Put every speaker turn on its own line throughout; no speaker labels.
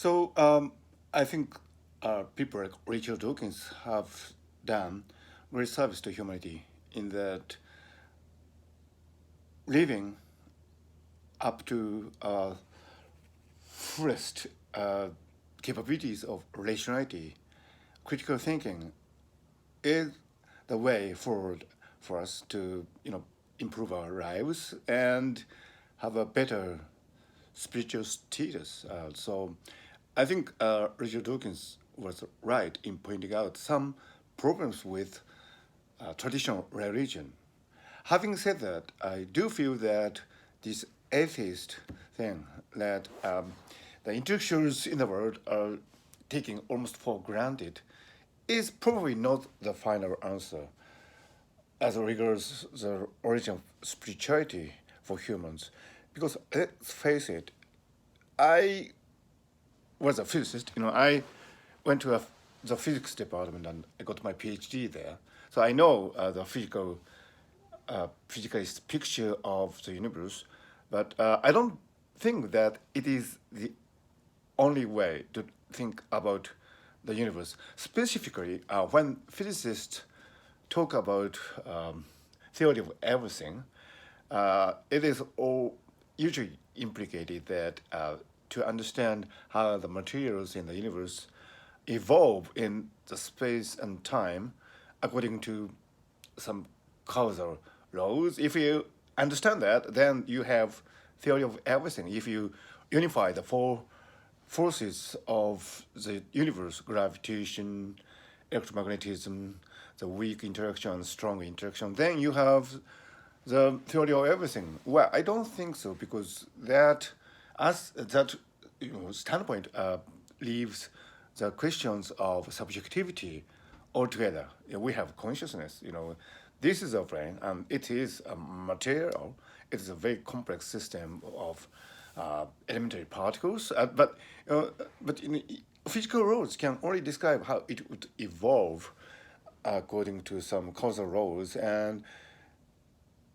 I think people like Richard Dawkins have done great service to humanity in that living up to fullest capabilities of rationality, critical thinking is the way forward for us to improve our lives and have a better spiritual status. So I think Richard Dawkins was right in pointing out some problems with traditional religion. Having said that, I do feel that this atheist thing that the intellectuals in the world are taking almost for granted is probably not the final answer as regards the origin of spirituality for humans. Because let's face it, I was a physicist. I went to the physics department and I got my PhD there. So I know the physicalist picture of the universe, but I don't think that it is the only way to think about the universe. Specifically, when physicists talk about theory of everything, it is all usually implicated that to understand how the materials in the universe evolve in the space and time according to some causal laws. If you understand that, then you have theory of everything. If you unify the four forces of the universe, gravitation, electromagnetism, the weak interaction and strong interaction, then you have the theory of everything. Well, I don't think so because that standpoint leaves the questions of subjectivity altogether. We have consciousness. This is a brain, and it is a material. It is a very complex system of elementary particles. But physical laws can only describe how it would evolve according to some causal laws. And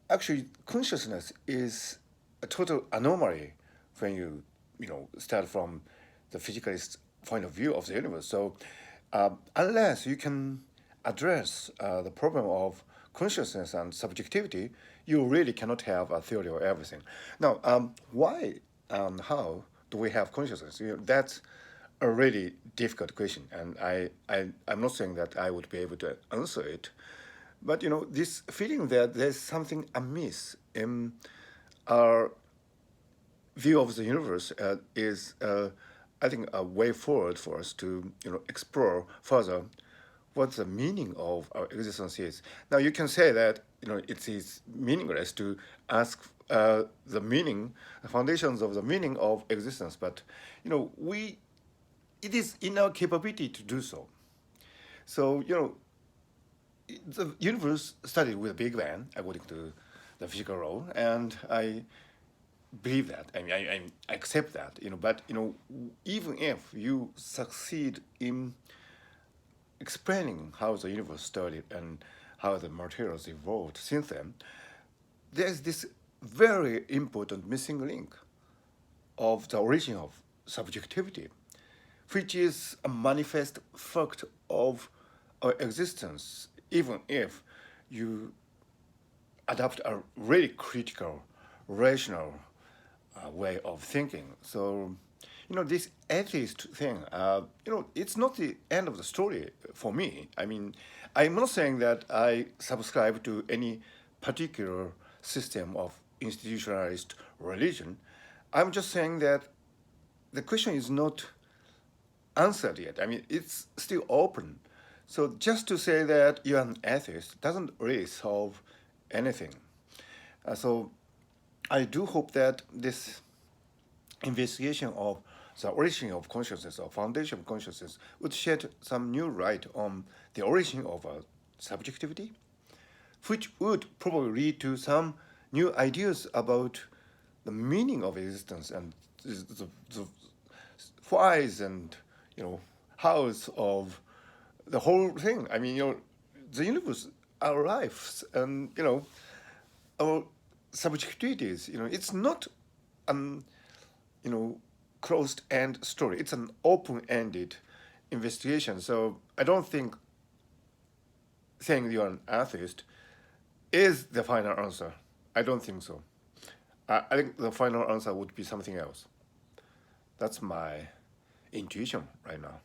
actually, consciousness is a total anomaly when you start from the physicalist point of view of the universe. So unless you can address the problem of consciousness and subjectivity, you really cannot have a theory of everything. Now, why and how do we have consciousness? That's a really difficult question, and I'm not saying that I would be able to answer it. But this feeling that there's something amiss in our view of the universe is, I think, a way forward for us to explore further what the meaning of our existence is. Now you can say that it is meaningless to ask the meaning, the foundations of the meaning of existence, but it is in our capability to do so. So the universe started with a Big Bang, according to the physical law, and I believe that. I mean, I accept that. But even if you succeed in explaining how the universe started and how the materials evolved since then, there's this very important missing link of the origin of subjectivity, which is a manifest fact of our existence, even if you adopt a really critical, rational way of thinking. So, this atheist thing, it's not the end of the story for me. I mean, I'm not saying that I subscribe to any particular system of institutionalized religion. I'm just saying that the question is not answered yet. I mean, it's still open. So just to say that you're an atheist doesn't really solve anything. So I do hope that this investigation of the origin of consciousness or foundation of consciousness would shed some new light on the origin of subjectivity, which would probably lead to some new ideas about the meaning of existence and the whys and hows of the whole thing. I mean, the universe, our lives, and our subjectivities. It's not, you know, closed-end story. It's an open-ended investigation. So I don't think saying you're an atheist is the final answer. I don't think so. I think the final answer would be something else. That's my intuition right now.